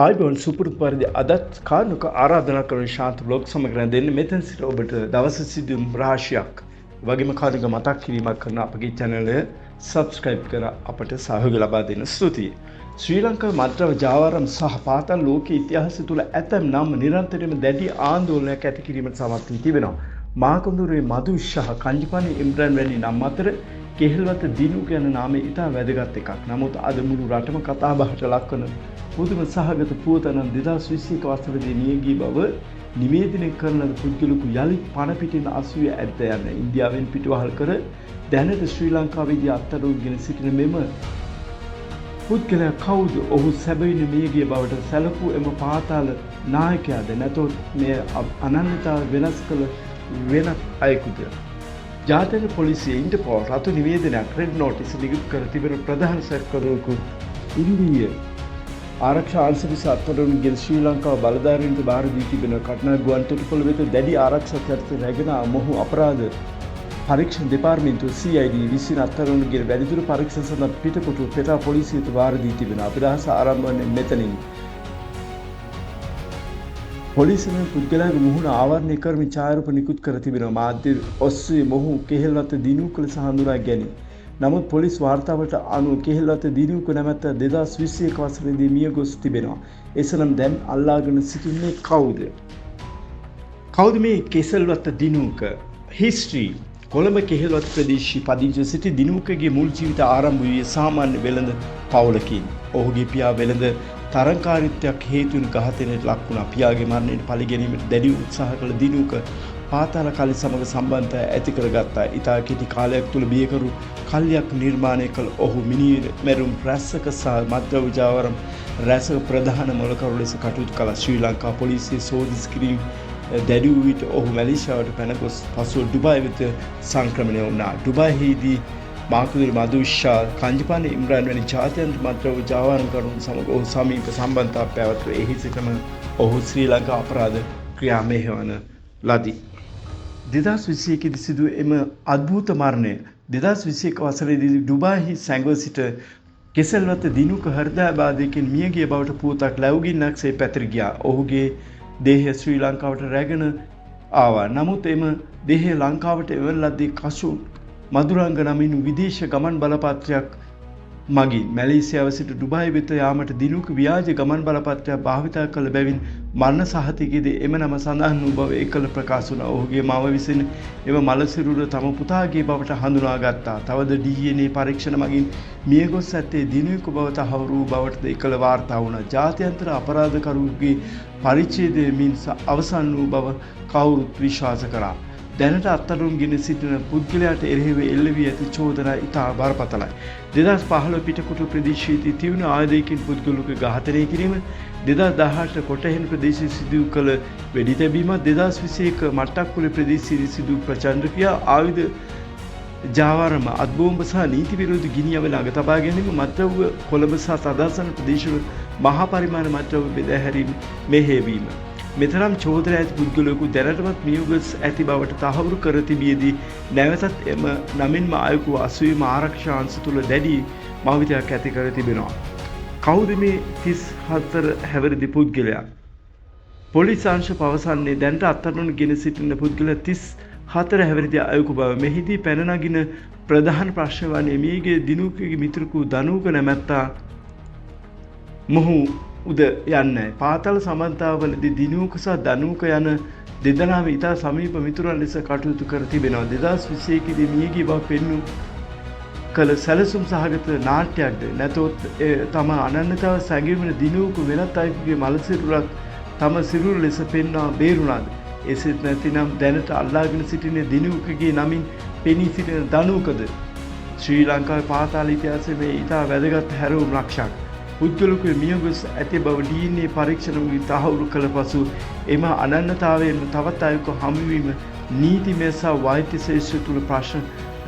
ආයිබෝන් සුපුරුදු පරිදි අදත් කාරණක ආරාධනා කරන ශාන්ත බ්ලොග් සමග රැඳෙන්න මෙතන සිට ඔබට දවස සිදුවීම් රාශියක් වගේම කාරණක මතක් කිරීමක් කරන අපගේ channel එක subscribe කර අපට සහයෝගය ලබා දෙන ස්තුතියි. ශ්‍රී ලංකාවේ මද්‍රව ජාවාරම් සහ පාතාල ලෝක ඉතිහාසය තුළ ඇතැම් නම් නිරන්තරයෙන්ම දැඩි ආందోලනයක් ඇති කිරීමට සමත් වී තිබෙනවා. මාකුඳුරේ මදු සහ කංජිපානේ ඉම්රාන් වැනි නම් අතර කෙහෙල්වත දිනුක යන නාමය ඉතා වැදගත් එකක්. නමුත් අද මුළු රටම කතාබහට ලක්වන පුදුම සහගත පුවතනම් 2021 වසරේදී මිය ගිය බව නිවේදනය කරන පුද්ගලයෙකු යලිත් පණ පිටින් අසුවේ ඇද්ද යන ඉන්දියාවෙන් පිටවහල් කර දැනට ශ්‍රී ලංකාවේදී අත්අඩංගුවගෙන සිටින මෙම පුද්ගලයා කවුද? ඔහු සැබවින්ම මිය ගිය බවට සැලකූ එම පාතාල නායකයාද නැතොත් මෙය අනන්‍යතාව වෙනස් කළ වෙනත් අයෙකුද? ජාතික පොලිසිය ඉන්ටර්පෝල් රතු නිවේදනයක් රෙඩ් නෝටිස් නිකුත් කර තිබෙන ප්‍රධාන සැකකරුවෙකු ඉන්දීය ආරක්ෂා අංශ විසින් අත්අඩංගුවගෙන ශ්‍රී ලංකාව බලධාරීන්ට බාර දී තිබෙන කටුනායක ගුවන්තොටුපළ වෙත දැඩි ආරක්ෂා චරිත රැගෙන මොහු අපරාධ පරීක්ෂණ දෙපාර්තමේන්තුව CID විසින් අත්අඩංගුවගෙන වැඩිදුර පරීක්ෂණ සඳහා පිටකොටුව පෙරා පොලිසියට බාර දී තිබෙන අපරාධ ආරම්භ වන්නේ මෙතනින්. පොලිසිය පුද්ගලයාගේ මුහුණ ආවරණය කරමින් ඡායාරූප නිකුත් කර තිබෙනවා. මාධ්‍ය ඔස්සේ මොහු කෙහෙල්වත දිනුක ලෙස හඳුනා ගැනීම. නමුත් පොලිස් වාර්තාවට අනුව කෙහෙල්වත දිනුක නැමැත්ත 2021 වසරේදී මිය ගොස් තිබෙනවා. එසනම් දැන් අල්ලාගෙන සිටින්නේ කවුද? කවුද මේ කෙහෙල්වත දිනුක? හිස්ටරි කොළඹ කෙහෙල්වත ප්‍රදේශයේ පදිංචි සිටි දිනුකගේ මුල් ජීවිත ආරම්භ වූයේ සාමාන්‍ය වෙළඳ පවුලකින්. ඔහුගේ පියා වෙළඳ තරංකාරීත්වයක් හේතුවෙන් ඝාතනයට ලක් වුණා. පියාගේ මරණයට පරිගැනීමට දැඩි උත්සාහ කළ දිනුක පාතාල කලි සමග සම්බන්ධය ඇති කරගත්තා. ඉතා කෙටි කාලයක් තුළ බියකරු කල්යක් නිර්මාණය කළ ඔහු මිනිමැරුම් රැසක සහ මද්‍රව්‍ය ජාවාරම් රැසක ප්‍රධාන මොළකරු ලෙස කටයුතු කළා. ශ්‍රී ලංකා පොලිසිය සෝදිසි කිරීම දැඩි වූ විට ඔහු මැලේසියාවට පැන ගොස් පසුව ඩුබායි වෙත සංක්‍රමණය වුණා. ඩුබායිෙහිදී මාකුදුරේ මදුෂා කංජිපානේ ඉම්රාන් වැනි ජාත්‍යන්තර මද්‍රව්‍ය ජාවාරම් කරුණු සමග ඔහු සමීප සම්බන්ධතාවක් පැවැත්වුවා. එහි සිටම ඔහු ශ්‍රී ලංකා අපරාධ ක්‍රියා මෙහෙයවන ලදී. 2021 දී සිදු එම අද්භූත මරණය 2021 වසරේදී ඩුබායිහි සැඟව සිට කෙසෙල්වත දිනුක හෘදයාබාධයකින් මියගිය බවට පුවතක් ලැබුගින්නක්සේ පැතිර ගියා. ඔහුගේ දේහය ශ්‍රී ලංකාවට රැගෙන ආවා. නමුත් එම දේහය ලංකාවට එවන ලද්දේ කසු මදුරංග නමින් විදේශ ගමන් බලපත්‍රයක් මගින් මැලේසියාව සිට ඩුබායි වෙත යාමට දිනුක ව්‍යාජ ගමන් බලපත්‍රයක් භාවිතා කළ බැවින් මරණ සහතිකයේදී එම නම සඳහන් වූ බව එකල ප්‍රකාශ වුණා. ඔහුගේ මව විසින් එම මළ සිරුර තම පුතාගේ බවට හඳුනාගත්තා. තවද DNA පරීක්ෂණ මගින් මියගොස් ඇත්තේ දිනුක බව තහවුරු වූ බවටද එකල වාර්තා වුණා. ජාත්‍යන්තර අපරාධකරුවෙකුගේ පරිච්ඡේදය මින් අවසන් වූ බව කවුරුත් විශ්වාස කරා. දැනට අත්අඩංගුවගෙන සිටින පුද්ගලයාට එරෙහිව එල්ල වී ඇති චෝදනා ඉතා බරපතලයි. 2015 පිටකොටු ප්‍රදේශයේදී තියුණු ආයුධයකින් පුද්ගලයෙකු ඝාතනය කිරීම, 2018 කොටහෙන ප්‍රදේශයේ සිදු කළ වෙඩි තැබීම, 2021 මට්ටක්කුලේ ප්‍රදේශයේ සිදු ප්‍රචණ්ඩ ක්‍රියා, ආයුධ ජාවාරම, අත්බෝම්බ සහ නීති විරෝධී ගිනි අවල අග තබා ගැනීම, මත්ද්‍රව්‍ය කොළඹ සහ තදාසන ප්‍රදේශවල මහා පරිමාණ මත්ද්‍රව්‍ය බෙදා හැරීම මෙහෙයවීම. මෙතරම් චෝදනා ඇති පුද්ගලයෙකු දැනටමත් මියගොස් ඇති බවට තහවුරු කර තිබියදී නැවතත් එම නමින්ම අයෙකු අසුවීම ආරක්ෂා අංශ තුළ දැඩි මවිතයක් ඇති කර තිබෙනවා. කවුද මේ 34 හැවිරිදි පුද්ගලයා? පොලිස් අංශ පවසන්නේ දැනට අත්අඩංගුවගෙන සිටින පුද්ගලයා 34 හැවිරිදි අයෙකු බව. මෙහිදී පැන නගින ප්‍රධාන ප්‍රශ්න වන්නේ මියගේ දිනුකගේ මිතුරෙකු දනුක නැමැත්තා මොහු උද යන්නේ. පාතාල සම්බන්ධතාවවලදී දිනුක සහ දනුක යන දෙදෙනාම ඉතා සමීප මිතුරන් ලෙස කටයුතු කර තිබෙනවා. 2021 දී මියගිය බව පෙන්වු කළ සැලසුම් සහගත නාට්‍යයක්ද නැතොත් තම අනන්‍යතාව සැඟවීමේ දිනුක වෙනත් අයෙකුගේ මළ සිරුරක් තම සිරුර ලෙස පෙන්වා බේරුණාද? එසේත් නැතිනම් දැනට අල්ලාගෙන සිටින දිනුකගේ නමින් පෙනී සිටින දනුකද? ශ්‍රී ලංකාවේ පාතාල ඉතිහාසයේ මේ ඉතා වැදගත් හැරවුම් ලක්ෂයක්. පුද්ගලයෙකු මියගොස් ඇති බව DNA පරීක්ෂණවලින් තහවුරු කළ පසු එම අනන්‍යතාවයෙන් තවත් අයෙකු හමුවීම නීතිමය සහ වෛද්‍ය ශාස්ත්‍ර තුළ ප්‍රශ්න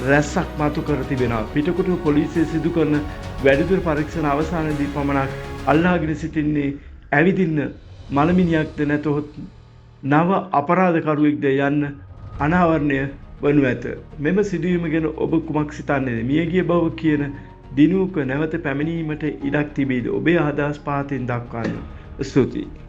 රැසක් මතු කර තිබෙනවා. පිටකොටුව පොලිසිය සිදු කරන වැඩිදුර පරීක්ෂණ අවසානයේදී පමණක් අල්ලාගෙන සිටින්නේ ඇවිදින්න මළමිනියක්ද නැතහොත් නව අපරාධකරුවෙක්ද යන්න අනාවරණය වනු ඇත. මෙම සිදුවීම ගැන ඔබ කුමක් සිතන්නේද? මියගිය බව කියන දිනුක නැවත පැමිණීමට ඉඩක් තිබේද? ඔබේ අදහස් පහතින් දක්වන්න. ස්තුතියි.